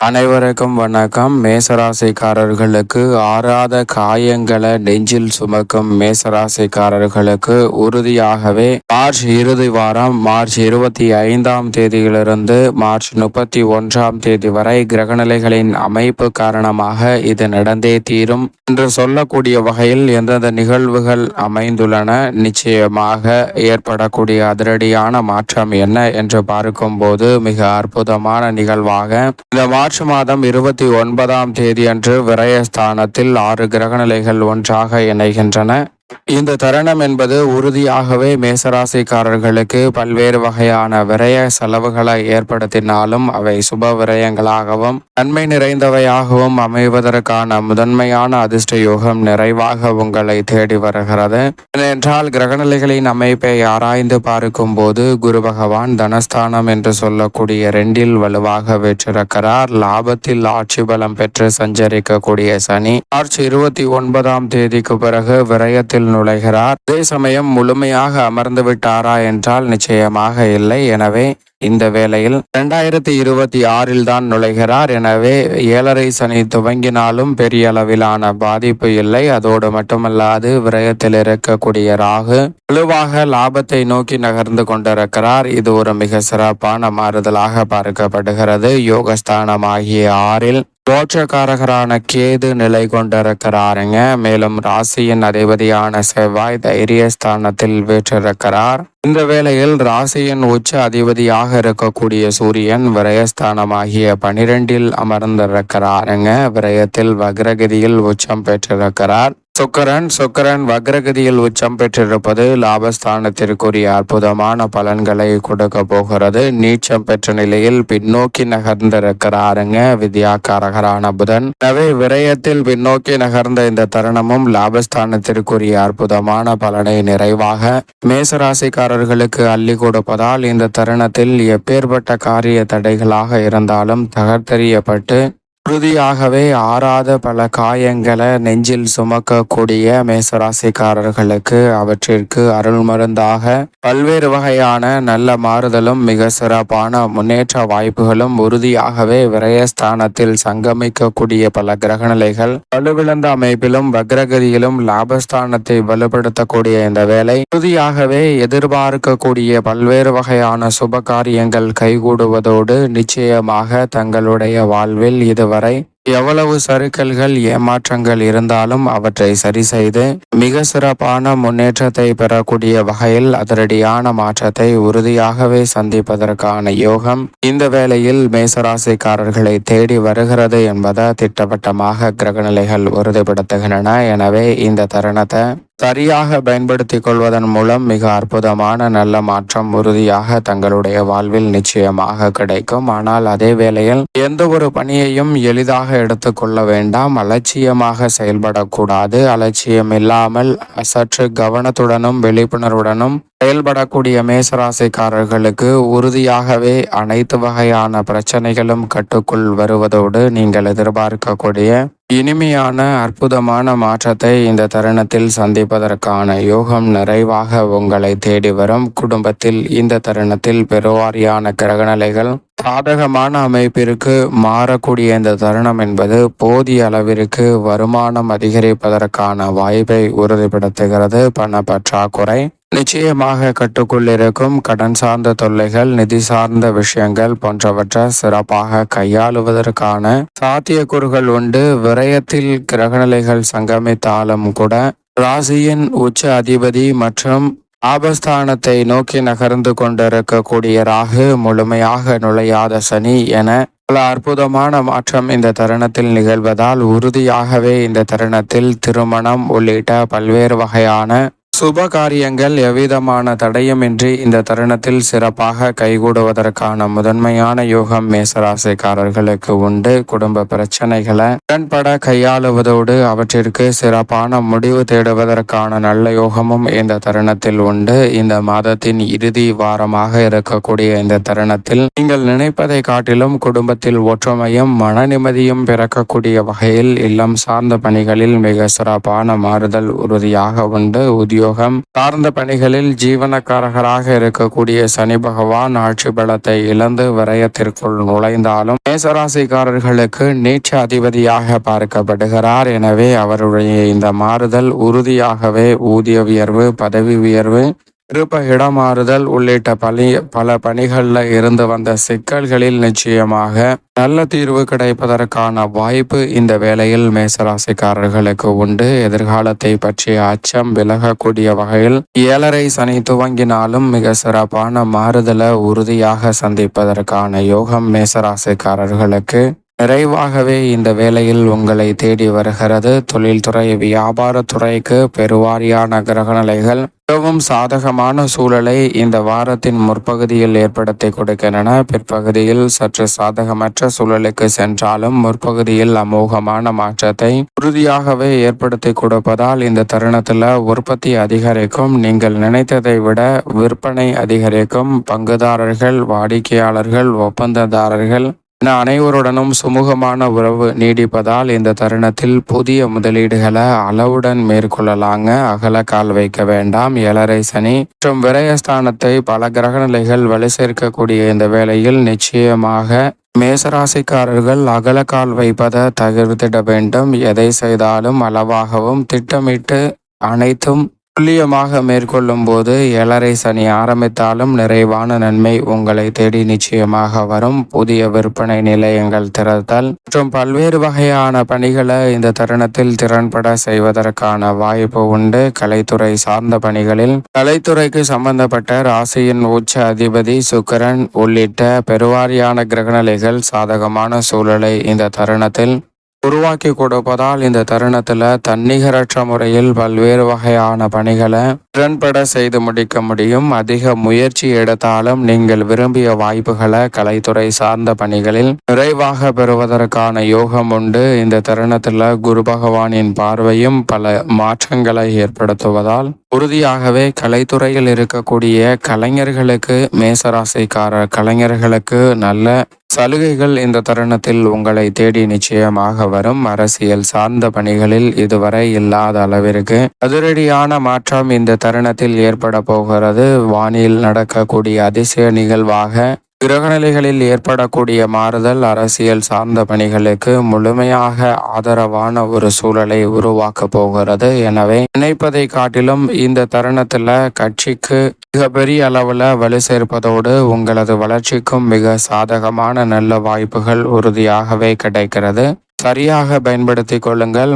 அனைவருக்கும் வணக்கம். மேசராசிக்காரர்களுக்கு ஆறாத காயங்களை நெஞ்சில் சுமக்கும் மேசராசிக்காரர்களுக்கு உறுதியாகவே மார்ச் இறுதி வாரம் மார்ச் 25ஆம் தேதியிலிருந்து மார்ச் 31ஆம் தேதி வரை கிரகநிலைகளின் அமைப்பு காரணமாக இது நடந்தே தீரும் என்று சொல்லக்கூடிய வகையில் எந்தெந்த நிகழ்வுகள் அமைந்துள்ளன, நிச்சயமாக ஏற்படக்கூடிய அதிரடியான மாற்றம் என்ன என்று பார்க்கும்போது மிக அற்புதமான நிகழ்வாக இந்த மார்ச் மாதம் 29ஆம் தேதி அன்று விரயஸ்தானத்தில் 6 கிரகநிலைகள் ஒன்றாக இணைகின்றன. இந்த தருணம் என்பது உறுதியாகவே மேசராசிக்காரர்களுக்கு பல்வேறு வகையான விரய செலவுகளை ஏற்படுத்தினாலும் அவை சுப விரயங்களாகவும் நன்மை நிறைந்தவையாகவும் அமைவதற்கான முதன்மையான அதிர்ஷ்ட யோகம் நிறைவாக உங்களை தேடி வருகிறது. ஏனென்றால் கிரகநிலைகளின் அமைப்பை ஆராய்ந்து பார்க்கும் போது குரு பகவான் தனஸ்தானம் என்று சொல்லக்கூடிய 2இல் வலுவாக வெற்றிருக்கிறார். லாபத்தில் ஆட்சி பலம் பெற்று சஞ்சரிக்கக்கூடிய சனி மார்ச் 29ஆம் தேதிக்கு பிறகு விரயத்தில் நுழைகிறார். அதே சமயம் முழுமையாக அமர்ந்து விட்டாரா என்றால் நிச்சயமாக இல்லை. எனவே இந்த வேளையில் 2026 தான் நுழைகிறார். எனவே 7.5 சனி துவங்கினாலும் பெரிய அளவிலான பாதிப்பு இல்லை. அதோடு மட்டுமல்லாது விரயத்தில் இருக்கக்கூடிய ராகு வலுவாக லாபத்தை நோக்கி நகர்ந்து கொண்டிருக்கிறார். இது ஒரு மிக சிறப்பான மாறுதலாக பார்க்கப்படுகிறது. யோகஸ்தானமாகிய 6இல் தோற்றக்காரகரான கேது நிலை கொண்டிருக்கிறாருங்க. மேலும் ராசியின் அதிபதியான செவ்வாய் தைரியஸ்தானத்தில் வீற்றிருக்கிறார். இந்த வேளையில் ராசியின் உச்ச அதிபதியாக இருக்கக்கூடிய சூரியன் விரயஸ்தானமாகிய 12இல் அமர்ந்திருக்கிறாருங்க. விரயத்தில் வக்ரகதியில் உச்சம் பெற்றிருக்கிறார். சுக்கிரன் வக்ரகதியில் உச்சம் பெற்றிருப்பது லாபஸ்தானத்திற்குரிய அற்புதமான பலன்களை கொடுக்க போகிறது. நீச்சம் பெற்ற நிலையில் பின்னோக்கி நகர்ந்திருக்கிறாருங்க வித்யாக்காரகரான புதன். எனவே விரயத்தில் பின்னோக்கி நகர்ந்த இந்த தருணமும் லாபஸ்தானத்திற்குரிய அற்புதமான பலனை நிறைவாக மேசராசிக்காரர்களுக்கு அள்ளி கொடுப்பதால் இந்த தருணத்தில் எப்பேற்பட்ட காரிய தடைகளாக இருந்தாலும் தகர்த்தெறியப்பட்டு உறுதியாகவே ஆறாத பல காயங்களை நெஞ்சில் சுமக்கக்கூடிய மேசராசிக்காரர்களுக்கு அவற்றிற்கு அருள் மருந்தாக பல்வேறு வகையான நல்ல மாறுதலும் மிக சிறப்பான முன்னேற்ற வாய்ப்புகளும் உறுதியாகவே விரயஸ்தானத்தில் சங்கமிக்கக்கூடிய பல கிரகநிலைகள் வலுவிழந்த அமைப்பிலும் வக்ரகதியிலும் லாபஸ்தானத்தை வலுப்படுத்தக்கூடிய இந்த வேலை உறுதியாகவே எதிர்பார்க்கக்கூடிய பல்வேறு வகையான சுப காரியங்கள் கைகூடுவதோடு நிச்சயமாக தங்களுடைய வாழ்வில் இதுவரை எவ்வளவு சறுக்கல்கள் ஏமாற்றங்கள் இருந்தாலும் அவற்றை சரி செய்து மிக சிறப்பான முன்னேற்றத்தை பெறக்கூடிய வகையில் அதிரடியான மாற்றத்தை உறுதியாகவே சந்திப்பதற்கான யோகம் இந்த வேளையில் மேசராசிக்காரர்களை தேடி வருகிறது என்பதை திட்டவட்டமாக கிரகநிலைகள் உறுதிப்படுத்துகின்றன. எனவே இந்த தருணத்தை சரியாக பயன்படுத்திக் கொள்வதன் மூலம் மிக அற்புதமான நல்ல மாற்றம் உறுதியாக தங்களுடைய வாழ்வில் நிச்சயமாக கிடைக்கும். ஆனால் அதே வேளையில் எந்த ஒரு பணியையும் எளிதாக எடுத்துக்கொள்ள வேண்டாம். அலட்சியமாக செயல்படக்கூடாது. அலட்சியம் இல்லாமல் சற்று கவனத்துடனும் விழிப்புணர்வுடனும் செயல்படக்கூடிய மேசராசிக்காரர்களுக்கு உறுதியாகவே அனைத்து வகையான பிரச்சனைகளும் கட்டுக்குள் வருவதோடு நீங்கள் எதிர்பார்க்கக்கூடிய இனிமையான அற்புதமான மாற்றத்தை இந்த தருணத்தில் சந்திப்பதற்கான யோகம் நிறைவாக உங்களை தேடி வரும். குடும்பத்தில் இந்த தருணத்தில் பெருவாரியான கிரகநிலைகள் சாதகமான அமைப்பிற்கு மாறக்கூடிய இந்த தருணம் என்பது போதிய அளவிற்கு வருமானம் அதிகரிப்பதற்கான வாய்ப்பை உறுதிப்படுத்துகிறது. பண பற்றாக்குறை நிச்சயமாக கட்டுக்குள் இருக்கும். கடன் சார்ந்த தொல்லைகள், நிதி சார்ந்த விஷயங்கள் போன்றவற்றை சிறப்பாக கையாளுவதற்கான சாத்தியக்கூறுகள் உண்டு. விரயத்தில் கிரகநிலைகள் சங்கமித்தாலும் கூட ராசியின் உச்ச அதிபதி மற்றும் ஆபஸ்தானத்தை நோக்கி நகர்ந்து கொண்டிருக்கக்கூடிய ராகு, முழுமையாக நுழையாத சனி என பல அற்புதமான மாற்றம் இந்த தருணத்தில் நிகழ்வதால் உறுதியாகவே இந்த தருணத்தில் திருமணம் உள்ளிட்ட பல்வேறு வகையான சுப காரியங்கள் எவ்விதமான தடையுமின்றி இந்த தருணத்தில் சிறப்பாக கைகூடுவதற்கான முதன்மையான யோகம் மேசராசிக்காரர்களுக்கு உண்டு. குடும்ப பிரச்சனைகளை உடன்பட கையாளுவதோடு அவற்றிற்கு சிறப்பான முடிவு தேடுவதற்கான நல்ல யோகமும் இந்த தருணத்தில் உண்டு. இந்த மாதத்தின் இறுதி வாரமாக இருக்கக்கூடிய இந்த தருணத்தில் நீங்கள் நினைப்பதை காட்டிலும் குடும்பத்தில் ஒற்றுமையும் மன நிம்மதியும் பிறக்கக்கூடிய வகையில் இல்லம் சார்ந்த பணிகளில் மிக சிறப்பான மாறுதல் உறுதியாக உண்டு. உத்தியோகம் சார்ந்த பணிகளில் ஜீவனக்காரகராக இருக்கக்கூடிய சனி பகவான் ஆட்சி பலத்தை இழந்து விரயத்திற்குள் நுழைந்தாலும் மேசராசிக்காரர்களுக்கு நீச்ச அதிபதியாக பார்க்கப்படுகிறார். எனவே அவருடைய இந்த மாறுதல் உறுதியாகவே ஊதிய உயர்வு, பதவி உயர்வு, இருப்ப இடமாறுதல் உள்ளிட்ட பல பணிகளில் இருந்து வந்த சிக்கல்களில் நிச்சயமாக நல்ல தீர்வு கிடைப்பதற்கான வாய்ப்பு இந்த வேளையில் மேசராசிக்காரர்களுக்கு உண்டு. எதிர்காலத்தை பற்றிய அச்சம் விலகக்கூடிய வகையில் 7.5 சனி துவங்கினாலும் மிக சிறப்பான மாறுதலை உறுதியாக சந்திப்பதற்கான யோகம் மேசராசிக்காரர்களுக்கு நிறைவாகவே இந்த வேளையில் உங்களை தேடி வருகிறது. தொழில்துறை, வியாபாரத்துறைக்கு பெருவாரியான கிரகநிலைகள் மிகவும் சாதகமான சூழலை இந்த வாரத்தின் முற்பகுதியில் ஏற்படுத்தி கொடுக்கின்றன. பிற்பகுதியில் சற்று சாதகமற்ற சூழலுக்கு சென்றாலும் முற்பகுதியில் அமோகமான மாற்றத்தை உறுதியாகவே ஏற்படுத்தி கொடுப்பதால் இந்த தருணத்தில் உற்பத்தி அதிகரிக்கும். நீங்கள் நினைத்ததை விட விற்பனை அதிகரிக்கும். பங்குதாரர்கள், வாடிக்கையாளர்கள், ஒப்பந்ததாரர்கள் என அனைவருடனும் சுமூகமான உறவு நீடிப்பதால் இந்த தருணத்தில் புதிய முதலீடுகளை அளவுடன் மேற்கொள்ளலாங்க. அகலக்கால் வைக்க வேண்டாம். 7.5 சனி மற்றும் விரயஸ்தானத்தை பல கிரகநிலைகள் வலு சேர்க்கக்கூடிய இந்த வேளையில் நிச்சயமாக மேசராசிக்காரர்கள் அகலக்கால் வைப்பதை தவிர்த்திட வேண்டும். எதை செய்தாலும் அளவாகவும் திட்டமிட்டு அனைத்தும் துல்லியமாக மேற்கொள்ளும் போது 7.5 சனி ஆரம்பித்தாலும் நிறைவான நன்மை உங்களை தேடி நிச்சயமாக வரும். புதிய விற்பனை நிலையங்கள் திறத்தல் மற்றும் பல்வேறு வகையான பணிகளை இந்த தருணத்தில் திறன்பட செய்வதற்கான வாய்ப்பு உண்டு. கலைத்துறை சார்ந்த பணிகளில் கலைத்துறைக்கு சம்பந்தப்பட்ட ராசியின் உச்ச அதிபதி சுக்கிரன் உள்ளிட்ட பெருவாரியான கிரகநிலைகள் சாதகமான சூழலை இந்த தருணத்தில் உருவாக்கி கொடுப்பதால் இந்த தருணத்தில் தன்னிகரற்ற முறையில் பல்வேறு வகையான பணிகளை திறன்பட செய்து முடிக்க முடியும். அதிக முயற்சி எடுத்தாலும் நீங்கள் விரும்பிய வாய்ப்புகளை கலைத்துறை சார்ந்த பணிகளில் நிறைவாக பெறுவதற்கான யோகம் உண்டு. இந்த தருணத்தில் குரு பகவானின் பார்வையும் பல மாற்றங்களை ஏற்படுத்துவதால் உறுதியாகவே கலைத்துறையில் இருக்கக்கூடிய கலைஞர்களுக்கு, மேசராசிக்கார கலைஞர்களுக்கு நல்ல சலுகைகள் இந்த தருணத்தில் உங்களை தேடி நிச்சயமாக வரும். அரசியல் சார்ந்த பணிகளில் இதுவரை இல்லாத அளவிற்கு அதிரடியான மாற்றம் இந்த தருணத்தில் ஏற்பட போகிறது. வானில் நடக்கக்கூடிய அதிசய நிகழ்வாக கிரகநிலைகளில் ஏற்படக்கூடிய மாறுதல் அரசியல் சார்ந்த பணிகளுக்கு முழுமையாக ஆதரவான ஒரு சூழலை உருவாக்க போகிறது. எனவே நினைப்பதை காட்டிலும் இந்த தருணத்தில் கட்சிக்கு மிகப்பெரிய அளவில் வலு சேர்ப்பதோடு உங்களது வளர்ச்சிக்கும் மிக சாதகமான நல்ல வாய்ப்புகள் உறுதியாகவே கிடைக்கிறது. சரியாக பயன்படுத்தி கொள்ளுங்கள்.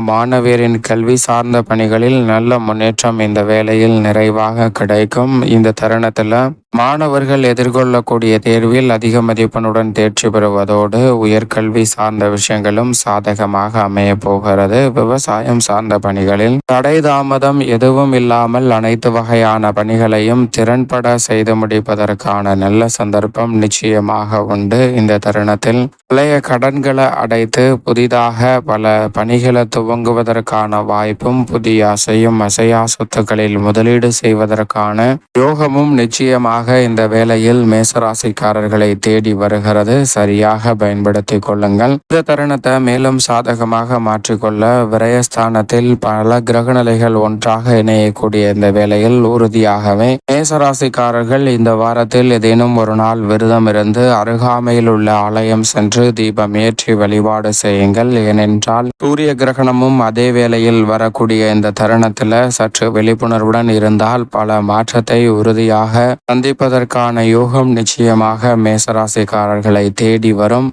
மாணவியரின் கல்வி சார்ந்த பணிகளில் நல்ல முன்னேற்றம் இந்த வேளையில் நிறைவாக கிடைக்கும். இந்த தருணத்தில் மாணவர்கள் எதிர்கொள்ளக்கூடிய தேர்வில் அதிக மதிப்பெண்ணுடன் தேர்ச்சி பெறுவதோடு உயர்கல்வி சார்ந்த விஷயங்களும் சாதகமாக அமைய போகிறது. விவசாயம் சார்ந்த பணிகளில் தடை தாமதம் எதுவும் இல்லாமல் அனைத்து வகையான பணிகளையும் திறன்பட செய்து முடிப்பதற்கான நல்ல சந்தர்ப்பம் நிச்சயமாக உண்டு. இந்த தருணத்தில் பழைய கடன்களை அடைத்து புதிதாக பல பணிகளை துவங்குவதற்கான வாய்ப்பும், புதிய அசையும் அசையா சொத்துக்களில் முதலீடு செய்வதற்கான யோகமும் நிச்சயமாக இந்த வேளையில் மேசராசிக்காரர்களை தேடி வருகிறது. சரியாக பயன்படுத்தி கொள்ளுங்கள். இந்த தருணத்தை மேலும் சாதகமாக மாற்றிக்கொள்ள விரயஸ்தானத்தில் பல கிரகநிலைகள் ஒன்றாக இணையக்கூடிய இந்த வேளையில் உறுதியாகவே மேசராசிக்காரர்கள் இந்த வாரத்தில் ஏதேனும் ஒரு நாள் விரதம் இருந்து அருகாமையில் உள்ள ஆலயம் சென்று தீபம் ஏற்றி வழிபாடு செய்யுங்கள். ஏனென்றால் சூரிய கிரகணமும் அதே வேளையில் வரக்கூடிய இந்த தருணத்தில் சற்று விழிப்புணர்வுடன் இருந்தால் பல மாற்றத்தை உறுதியாக சந்திப்பதற்கான யோகம் நிச்சயமாக மேசராசிக்காரர்களை தேடி வரும்.